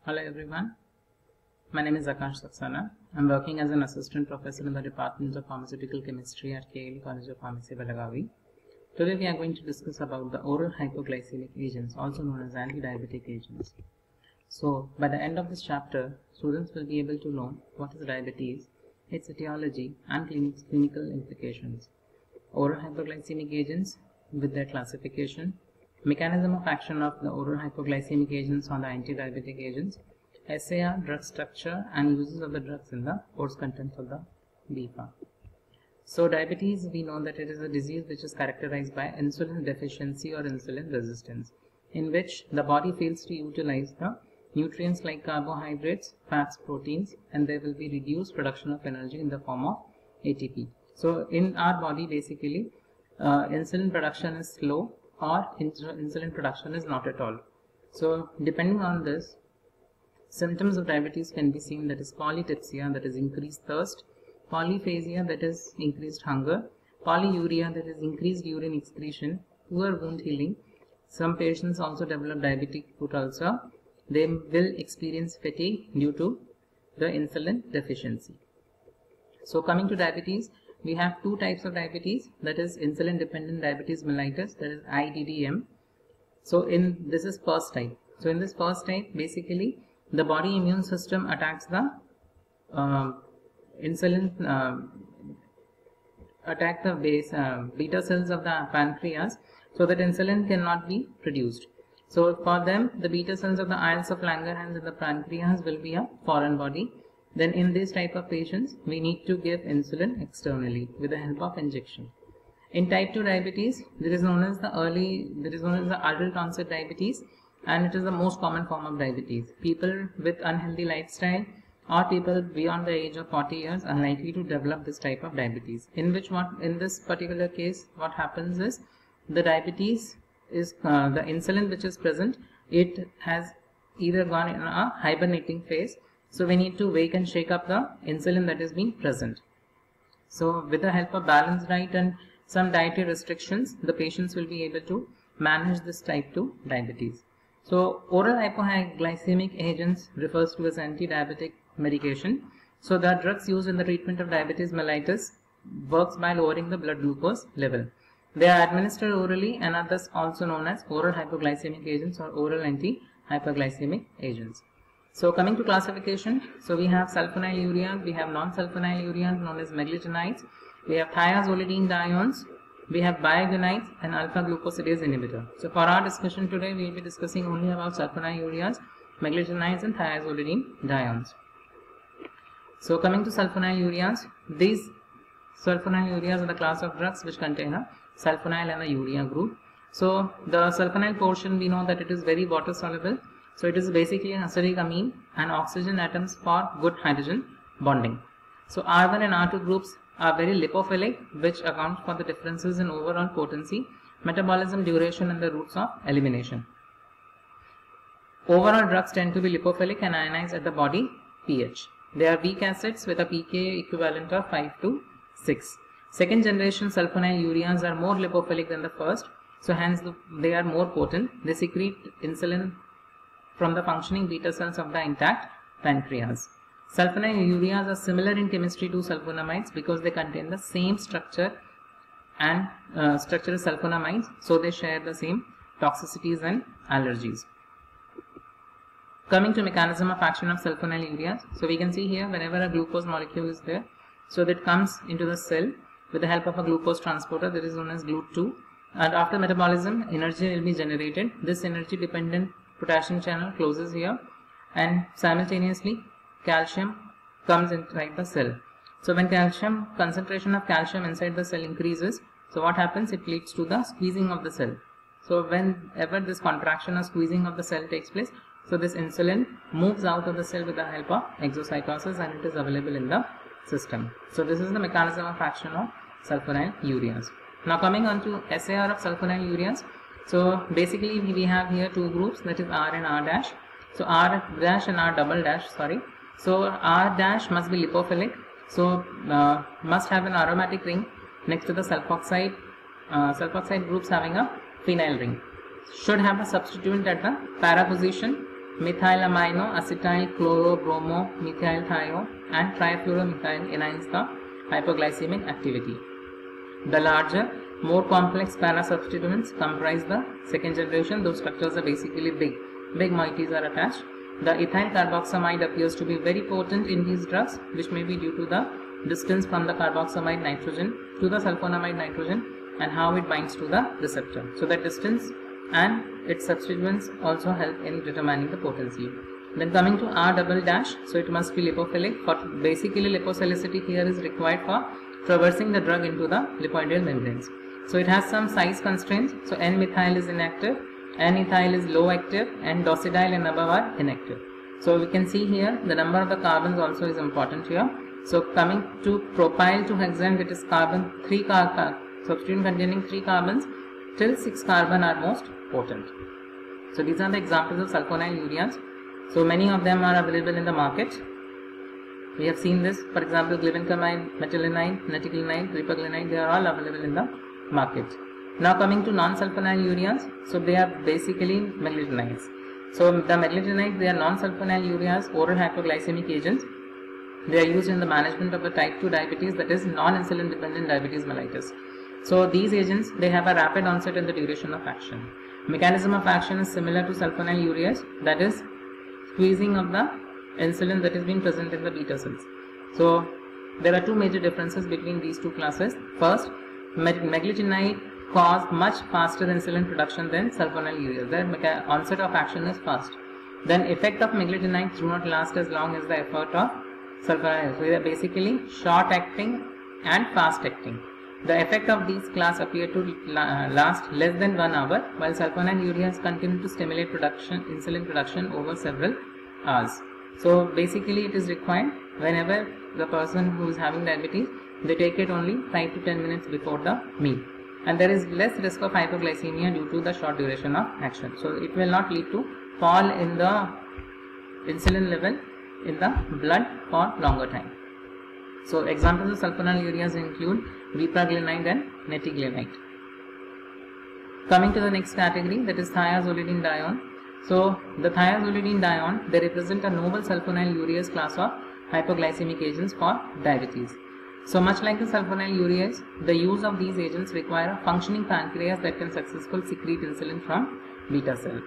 Hello everyone, my name is Akash Saxena. I am working as an assistant professor in the Department of Pharmaceutical Chemistry at KLE College of Pharmacy, Belagavi. Today we are going to discuss about the oral hypoglycemic agents, also known as anti-diabetic agents. So by the end of this chapter, students will be able to know what is diabetes, its etiology and clinical implications, oral hypoglycemic agents with their classification, mechanism of action of the oral hypoglycemic agents on the anti-diabetic agents, SAR, drug structure and uses of the drugs in the course contents of the BPharm. So diabetes, we know that it is a disease which is characterized by insulin deficiency or insulin resistance, in which the body fails to utilize the nutrients like carbohydrates, fats, proteins, and there will be reduced production of energy in the form of ATP. So in our body basically insulin production is slow or insulin production is not at all. So depending on this, symptoms of diabetes can be seen, that is polytipsia, that is increased thirst, polyphagia, that is increased hunger, polyuria, that is increased urine excretion, poor wound healing. Some patients also develop diabetic foot ulcer. They will experience fatigue due to the insulin deficiency. So coming to diabetes, we have two types of diabetes, that is insulin dependent diabetes mellitus, that is IDDM. So this is first type. So in this first type, basically the body immune system attacks the beta cells of the pancreas, so that insulin cannot be produced. So for them, the beta cells of the islets of Langerhans in the pancreas will be a foreign body. Then in this type of patients, we need to give insulin externally with the help of injection. In type 2 diabetes, there is known as the adult onset diabetes, and it is the most common form of diabetes. People with unhealthy lifestyle or people beyond the age of 40 years are likely to develop this type of diabetes. In this particular case, what happens is the diabetes is the insulin which is present, it has either gone in a hibernating phase. So we need to wake and shake up the insulin that is being present. So with the help of balanced diet and some dietary restrictions, the patients will be able to manage this type 2 diabetes. So oral hypoglycemic agents refers to as anti-diabetic medication. So the drugs used in the treatment of diabetes mellitus works by lowering the blood glucose level. They are administered orally and are thus also known as oral hypoglycemic agents or oral anti-hypoglycemic agents. So coming to classification, so we have sulfonylureas, we have non-sulfonylureas known as meglitinides, we have thiazolidinediones, we have biagonides and alpha-glucosidase inhibitor. So for our discussion today, we will be discussing only about sulfonylureas, meglitinides and thiazolidinediones. So coming to sulfonylureas, these sulfonylureas are the class of drugs which contain a sulfonyl and a urea group. So the sulfonyl portion, we know that it is very water soluble. So it is basically an acidic amine and oxygen atoms for good hydrogen bonding. So R1 and R2 groups are very lipophilic, which account for the differences in overall potency, metabolism, duration and the routes of elimination. Overall drugs tend to be lipophilic and ionized at the body pH. They are weak acids with a pKa equivalent of 5 to 6. Second generation sulfonylureas are more lipophilic than the first, so hence they are more potent. They secrete insulin from the functioning beta cells of the intact pancreas. Sulfonylureas are similar in chemistry to sulfonamides because they contain the same structure and structure as sulfonamides, so they share the same toxicities and allergies. Coming to mechanism of action of sulfonylureas, so we can see here whenever a glucose molecule is there, so that comes into the cell with the help of a glucose transporter that is known as GLUT2, and after metabolism energy will be generated. This energy dependent potassium channel closes here and simultaneously calcium comes inside the cell. So when concentration of calcium inside the cell increases, so what happens? It leads to the squeezing of the cell. So whenever this contraction or squeezing of the cell takes place, so this insulin moves out of the cell with the help of exocytosis and it is available in the system. So this is the mechanism of action of sulfonylureas. Now coming on to SAR of sulfonylureas. So basically we have here two groups, that is R and R dash. So R dash and R double dash, sorry. So R dash must be lipophilic. So must have an aromatic ring next to the sulfoxide groups having a phenyl ring. Should have a substituent at the para position methylamino acetyl chlorobromo methyl thiol and trifluoromethyl enhance the hypoglycemic activity. The larger, more complex para-substituents comprise the second generation. Those structures are basically big moieties are attached. The ethyl carboxamide appears to be very potent in these drugs, which may be due to the distance from the carboxamide nitrogen to the sulfonamide nitrogen and how it binds to the receptor. So that distance and its substituents also help in determining the potency. Then coming to R double dash, so it must be lipophilic. For basically lipophilicity here is required for traversing the drug into the lipoidal membranes. So it has some size constraints. So N-methyl is inactive, N-ethyl is low active, and docidyl and above are inactive. So we can see here the number of the carbons also is important here. So coming to propyl to hexane, it is carbon 3 substituent containing 3 carbons till 6 carbon are most potent. So these are the examples of sulfonyl ureas. So many of them are available in the market. We have seen this, for example, glibenclamide, metalonide, neticlinide, repaglinide, they are all available in the market. Now coming to non-sulfonyl ureas, so they are basically meglitinides. So the meglitinides, they are non-sulfonyl ureas, oral hypoglycemic agents. They are used in the management of the type 2 diabetes, that is non-insulin dependent diabetes mellitus. So these agents, they have a rapid onset in the duration of action. Mechanism of action is similar to sulfonyl ureas, that is squeezing of the insulin that is being present in the beta cells. So there are two major differences between these two classes. First, meglitinide cause much faster insulin production than sulfonyl ureas. Their onset of action is fast. Then effect of meglitinides do not last as long as the effort of sulfonyl. So they are basically short acting and fast acting. The effect of these class appear to last less than 1 hour, while sulfonyl ureas continue to stimulate insulin production over several hours. So basically it is required whenever the person who is having diabetes, they take it only 5 to 10 minutes before the meal. And there is less risk of hypoglycemia due to the short duration of action. So it will not lead to fall in the insulin level in the blood for longer time. So examples of sulfonyl ureas include repaglinide and neticlinide. Coming to the next category, that is thiazolidinedione. So the thiazolidinedione, they represent a novel sulfonyl ureas class of hypoglycemic agents for diabetes. So much like the sulfonyl ureas, the use of these agents require a functioning pancreas that can successfully secrete insulin from beta cell.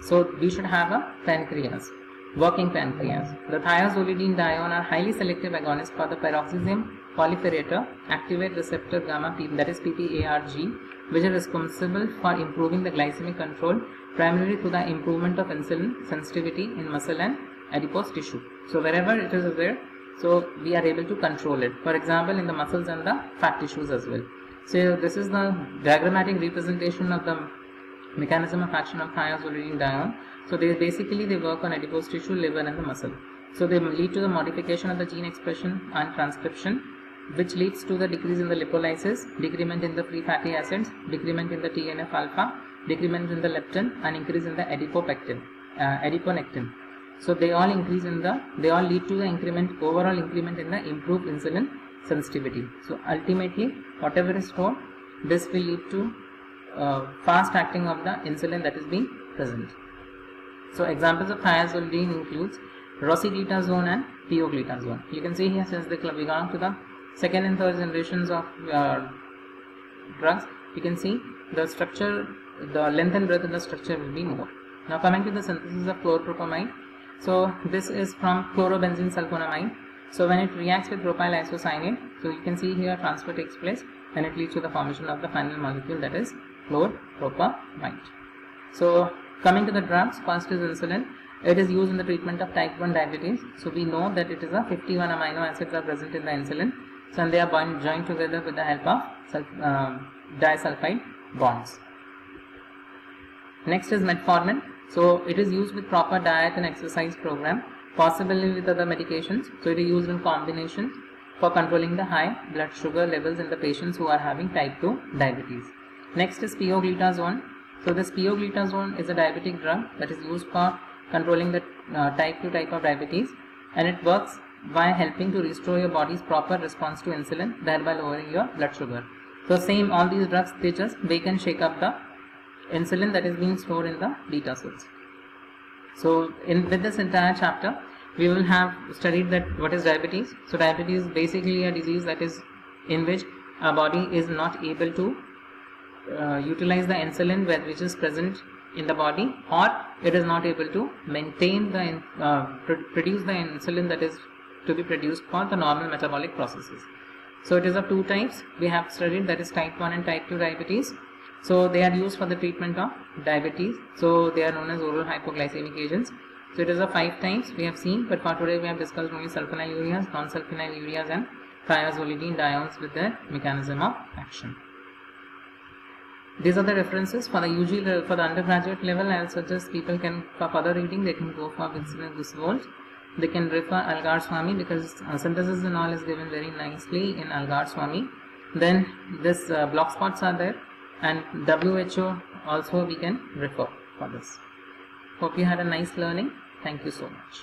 So we should have a pancreas, working pancreas. The thiazolidinedione are highly selective agonists for the peroxisome proliferator activate receptor gamma P, that is PPARG, which are responsible for improving the glycemic control primarily through the improvement of insulin sensitivity in muscle and adipose tissue. So wherever it is there, so we are able to control it. For example, in the muscles and the fat tissues as well. So this is the diagrammatic representation of the mechanism of action of thiazolidinedione. So they work on adipose tissue, liver and the muscle. So they lead to the modification of the gene expression and transcription, which leads to the decrease in the lipolysis, decrement in the free fatty acids, decrement in the TNF alpha, decrement in the leptin, and increase in the adiponectin. So they all lead to the overall increment in the improved insulin sensitivity. So ultimately, whatever is stored, this will lead to fast acting of the insulin that is being present. So examples of thiazolidine includes rosiglitazone and pioglitazone. You can see here, since they belong to the second and third generations of drugs, you can see the structure, the length and breadth of the structure will be more. Now coming to the synthesis of chloropropamide. So this is from chlorobenzene sulfonamide. So when it reacts with propyl isocyanate, so you can see here transfer takes place and it leads to the formation of the final molecule, that is chloropropamide. So coming to the drugs, first is insulin. It is used in the treatment of type 1 diabetes. So we know that it is a 51 amino acids are present in the insulin. So and they are joined together with the help of disulfide bonds. Next is metformin. So it is used with proper diet and exercise program, possibly with other medications. So it is used in combination for controlling the high blood sugar levels in the patients who are having type 2 diabetes. Next is pioglitazone. So this pioglitazone is a diabetic drug that is used for controlling the type 2 type of diabetes, and it works by helping to restore your body's proper response to insulin, thereby lowering your blood sugar. So same, all these drugs, they can shake up the insulin that is being stored in the beta cells. So with this entire chapter, we will have studied that what is diabetes. So diabetes is basically a disease that is in which our body is not able to utilize the insulin which is present in the body, or it is not able to maintain the produce the insulin that is to be produced for the normal metabolic processes. So it is of two types we have studied, that is type 1 and type 2 diabetes. So they are used for the treatment of diabetes. So they are known as oral hypoglycemic agents. So it is of 5 types we have seen, but for today we have discussed only sulfonylureas, non-sulfonylureas and thiazolidinediones with their mechanism of action. These are the references for the UG, for the undergraduate level. I will suggest people can, for further reading, they can go for Wilson and Griswold. They can refer Algar Swami, because synthesis and all is given very nicely in Algar Swami. Then this block spots are there, and WHO also we can refer for this. Hope you had a nice learning. Thank you so much.